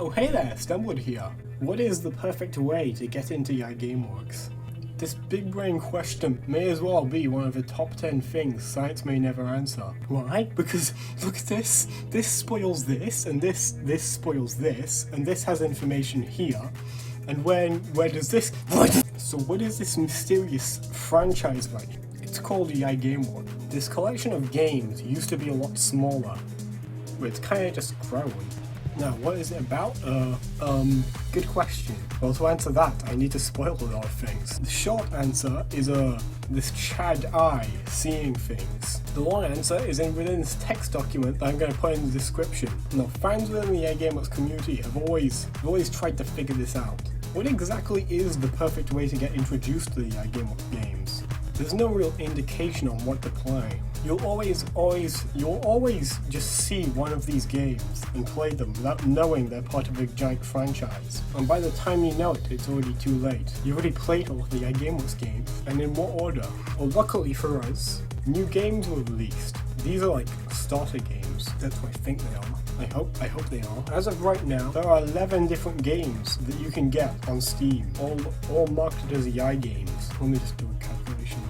Oh hey there, Stenblood here. What is the perfect way to get into Yai Gameworks? This big brain question may as well be one of the top 10 things science may never answer. Why? Because look at this. This spoils this, and this spoils this, and this has information here. And where does this... So what is this mysterious franchise like? It's called Yai Gameworks. This collection of games used to be a lot smaller, but it's kind of just growing. Now, what is it about? Good question. Well, to answer that, I need to spoil a lot of things. The short answer is, this Chad eye seeing things. The long answer is within this text document that I'm going to put in the description. Now, fans within the Yai Gameworks community have always tried to figure this out. What exactly is the perfect way to get introduced to the Yai Gameworks games? There's no real indication on what to play. You'll always just see one of these games and play them without knowing they're part of a giant franchise. And by the time you know it, it's already too late. You've already played all of the Yai Gameworks games, and in what order? Well, luckily for us, new games were released. These are like starter games. That's what I think they are. I hope they are. As of right now, there are 11 different games that you can get on Steam, all marketed as Yai games. Let me just do a calculation.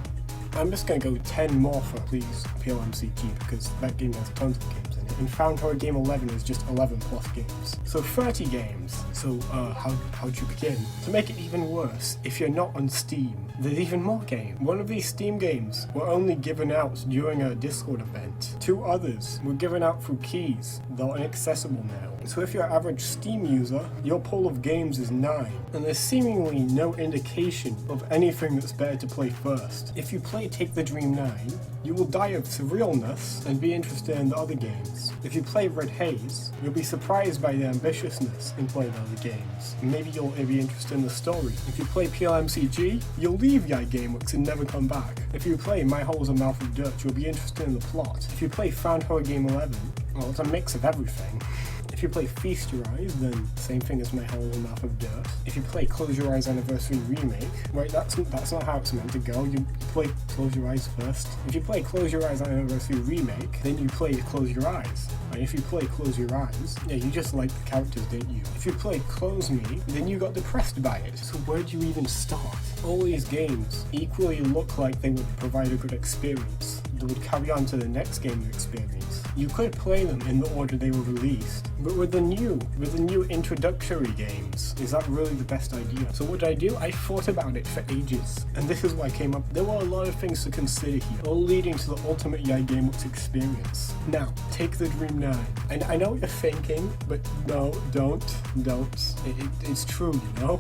I'm just going to go 10 more for please PLMCG because that game has tons of games in it, and Found Horror Game 11 is just 11 plus games. So 30 games. So how'd you begin? To make it even worse, if you're not on Steam, there's even more games. One of these Steam games were only given out during a Discord event. 2 others were given out through keys, though inaccessible now. So if you're an average Steam user, your pool of games is 9, and there's seemingly no indication of anything that's better to play first. If you play Take the Dream 9, you will die of surrealness and be interested in the other games. If you play Red Haze, you'll be surprised by the ambitiousness in playing the other games. Maybe you'll be interested in the story. If you play PLMCG, you'll leave Yai Gameworks and never come back. If you play My Hole's a Mouth of Dirt, you'll be interested in the plot. If you play Found Horror Game 11, well, it's a mix of everything. If you play Feast Your Eyes, then same thing as My Hole in the Mouth of Dirt. If you play Close Your Eyes Anniversary Remake, right, that's not how it's meant to go. You play Close Your Eyes first. If you play Close Your Eyes Anniversary Remake, then you play Close Your Eyes. Right? If you play Close Your Eyes, yeah, you just like the characters, didn't you? If you play Close Me, then you got depressed by it. So where do you even start? All these games equally look like they would provide a good experience that would carry on to the next game you experience. You could play them in the order they were released, but with the new introductory games, is that really the best idea? So what did I do? I thought about it for ages, and this is why I came up. There were a lot of things to consider here, all leading to the ultimate Yai Gameworks experience. Now, Take the Dream 9. And I know what you're thinking, but no, don't. It's true, you know?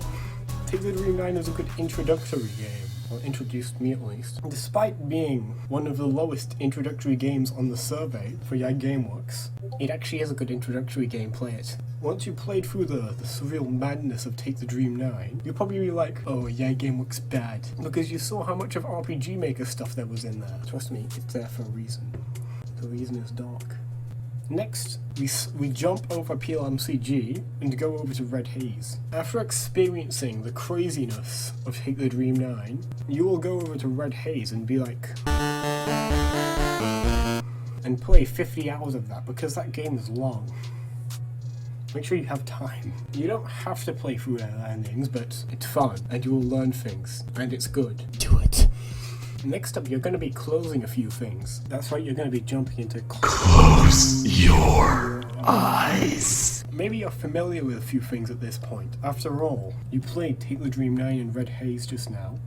Take the Dream 9 is a good introductory game. Well, introduced me at least. Despite being one of the lowest introductory games on the survey for Yai Gameworks, it actually is a good introductory game, play it. Once you played through the surreal madness of Take the Dream 9, you'll probably be like, oh, Yai Gameworks bad, because you saw how much of RPG Maker stuff there was in there. Trust me, it's there for a reason. The reason is dark. Next, we jump over PLMCG and go over to Red Haze. After experiencing the craziness of Take the Dream 9, you will go over to Red Haze and be like... and play 50 hours of that, because that game is long. Make sure you have time. You don't have to play through their endings, but it's fun, and you will learn things, and it's good. Do it. Next up, you're going to be closing a few things. That's right, you're going to be jumping into... Close your eyes. Maybe you're familiar with a few things at this point. After all, you played Take the Dream 9 and Red Haze just now.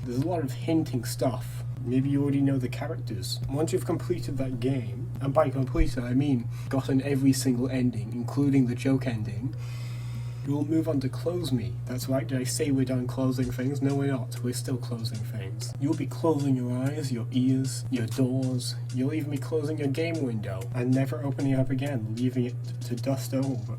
There's a lot of hinting stuff. Maybe you already know the characters. Once you've completed that game, and by completed I mean gotten every single ending, including the joke ending, we'll move on to Close Me. That's right, did I say we're done closing things? No, we're not. We're still closing things. You'll be closing your eyes, your ears, your doors. You'll even be closing your game window and never opening it up again, leaving it to dust over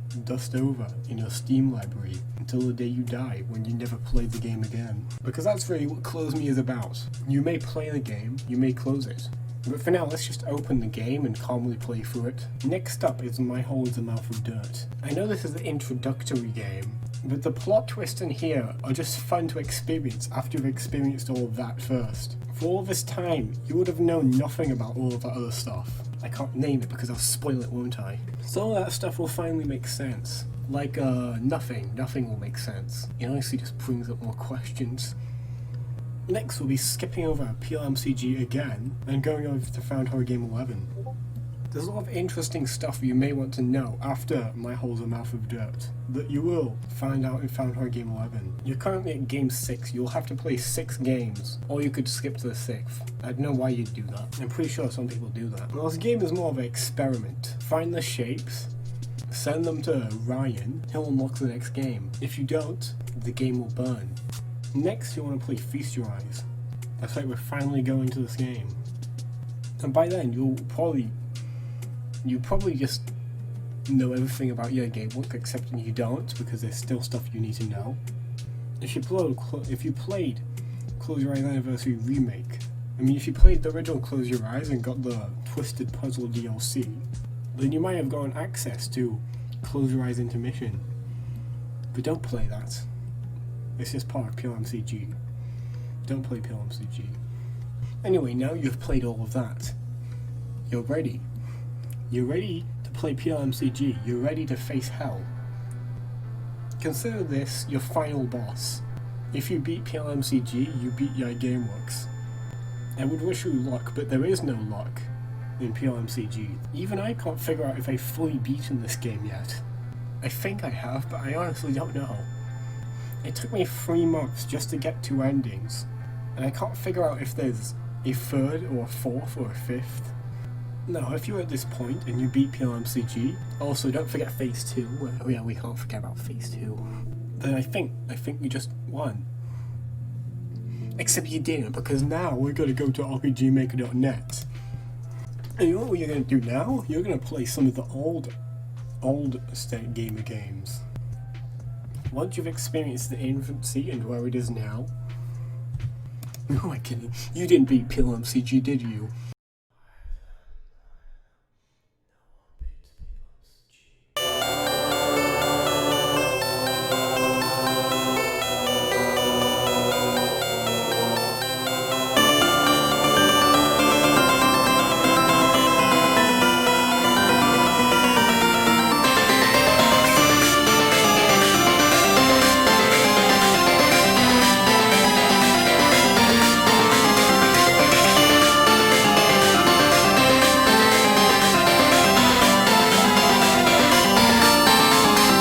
in your Steam library until the day you die, when you never play the game again. Because that's really what Close Me is about. You may play the game, you may close it. But for now, let's just open the game and calmly play through it. Next up is My Hole is a Mouth of Dirt. I know this is the introductory game, but the plot twists in here are just fun to experience after you've experienced all of that first. For all this time, you would have known nothing about all of that other stuff. I can't name it because I'll spoil it, won't I? So all that stuff will finally make sense. Like, nothing will make sense. It honestly just brings up more questions. Next, we'll be skipping over PLMCG again, and going over to Found Horror Game 11. There's a lot of interesting stuff you may want to know after My Hole's a Mouth of Dirt that you will find out in Found Horror Game 11. You're currently at Game 6, you'll have to play 6 games, or you could skip to the 6th. I don't know why you'd do that. I'm pretty sure some people do that. Well, this game is more of an experiment. Find the shapes, send them to Ryan, he'll unlock the next game. If you don't, the game will burn. Next, you want to play Feast Your Eyes. That's right, we're finally going to this game. And by then, you probably just know everything about Yai Gameworks, except you don't, because there's still stuff you need to know. If you played Close Your Eyes Anniversary Remake, if you played the original Close Your Eyes and got the Twisted Puzzle DLC, then you might have gotten access to Close Your Eyes Intermission. But don't play that. It's just part of PLMCG. Don't play PLMCG. Anyway, now you've played all of that. You're ready. You're ready to play PLMCG. You're ready to face hell. Consider this your final boss. If you beat PLMCG, you beat Yai Gameworks. I would wish you luck, but there is no luck in PLMCG. Even I can't figure out if I've fully beaten this game yet. I think I have, but I honestly don't know. It took me 3 months just to get 2 endings, and I can't figure out if there's a 3rd or a 4th or a 5th. Now, if you're at this point and you beat PLMCG, also don't forget Phase 2, yeah, we can't forget about Phase 2, then I think you just won. Except you didn't, because now we're going to go to RPGmaker.net. And you know what you're going to do now? You're going to play some of the old State Gamer games. Once you've experienced the infancy and where it is now... No, I'm kidding. You didn't beat PLMCG, did you?